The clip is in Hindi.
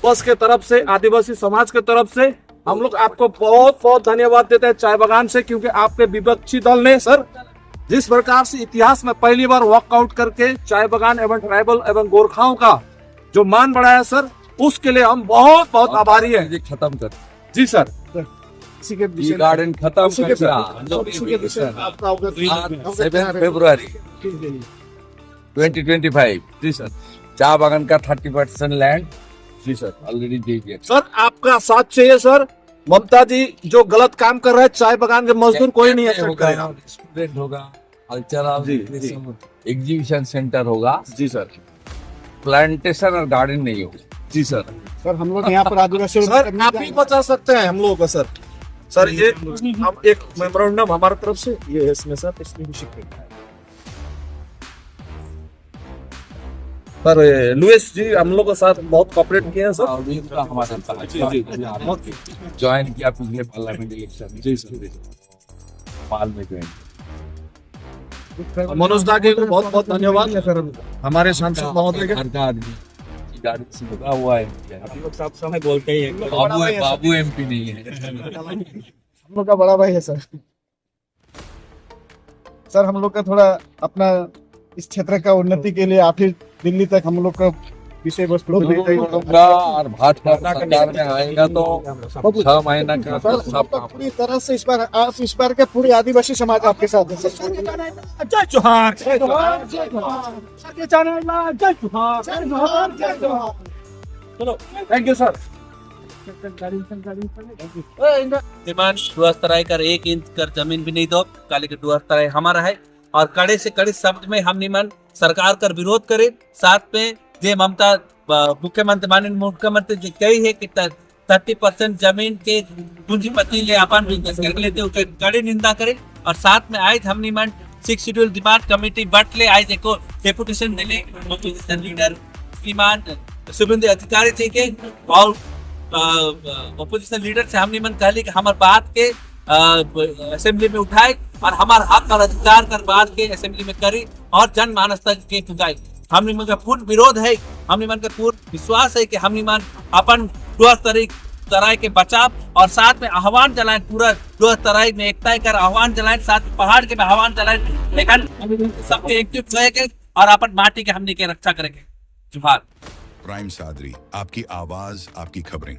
कैंपस के तरफ से, आदिवासी समाज के तरफ से हम लोग आपको बहुत बहुत धन्यवाद देते हैं चाय बागान से, क्योंकि आपके विपक्षी दल ने सर जिस प्रकार से इतिहास में पहली बार वॉकआउट करके चाय बागान एवं ट्राइबल एवं गोरखाओं का जो मान बढ़ाया सर, उसके लिए हम बहुत बहुत आभारी हैं। खत्म कर जी सर। गार्डन खत्म कर 7 फरवरी 2025। जी सर। चाय बागान का 30% लैंड जी सर ऑलरेडी दे दिया सर। आपका साथ चाहिए सर। ममता जी जो गलत काम कर रहे हैं, चाय बागान के मजदूर कोई नहीं एक्सेप्ट करेगा। स्टूडेंट होगा, कल्चरल एग्जीबिशन सेंटर होगा जी सर। प्लांटेशन और गार्डन नहीं होगा। जी सर। सर हम लोग यहाँ पर आदिवासी सर आप ही बचा सकते हैं हम लोगों को सर। सर ये हम एक मेमोरेंडम हमारी तरफ से ये है इसमें सर, इसमें भी शिक्के सर लुइस जी हम लोग के साथ बहुत कोऑपरेट किए हैं सर। ज्वाइन किया पिछले पार्लियामेंट इलेक्शन। जी सर। पाल में ज्वाइन। मनोज दागे को बहुत बहुत धन्यवाद सर, हमारे सांसद महोदय के। गाड़ी से लगा हुआ है। सब समय बोलते ही हैं। बाबू एमपी नहीं है। हम लोग का बड़ा भाई है सर। सर हम लोग का थोड़ा अपना इस क्षेत्र का उन्नति के लिए आखिर दिल्ली तक हम लोग का विषय वस्तु और भाजपा सरकार में आएगा तो 6 महीना का सब पूरी तरह से इस बार आप इस बार के पूरी आदिवासी समाज आपके साथ है सर। जय जोहार, जय जोहार, जय जोहार। जय जोहार, जय जोहार, जय जोहार। चलो थैंक यू सर। डिमांड डुअस्तराई कर 1 इंच कर जमीन भी नहीं दो, काले के डुअस्तराई हमारा है। और कड़े से कड़े शब्द में हम निमन सरकार कर विरोध करे। साथ में जे ममता मुख्यमंत्री माननीय मुख्यमंत्री जी कही है कि 30% जमीन के पूंजीपति ले अपन बिजनेस कर लेते, उसके कड़ी निंदा करे। और साथ में आज हम निमन 6 शेड्यूल डिमांड कमेटी बट ले आज एको डेपुटेशन दिले ऑपोजिशन लीडर श्रीमान शुभेंदु अधिकारी जी के और ऑपोजिशन लीडर से हम निमन कहली कि हमार बात के असेंबली में उठाए और हमार हक और अधिकार कर बात के असेंबली में करी और जनमानस तक के पुगाई। हम निमन का पूर्ण विरोध है, हम निमन का पूर्ण विश्वास है कि हम निमन अपन डुअस्तराई के बचाव और साथ में आह्वान चलाएं, पूरा डुअस्तराई में एकता कर आह्वान चलाएं, साथ में पहाड़ के में आह्वान चलाएं, लेकिन सबके एकजुट रहेंगे और अपन माटी के हमने के रक्षा करेंगे। जोहार। प्राइम सादरी, आपकी आवाज, आपकी खबरें।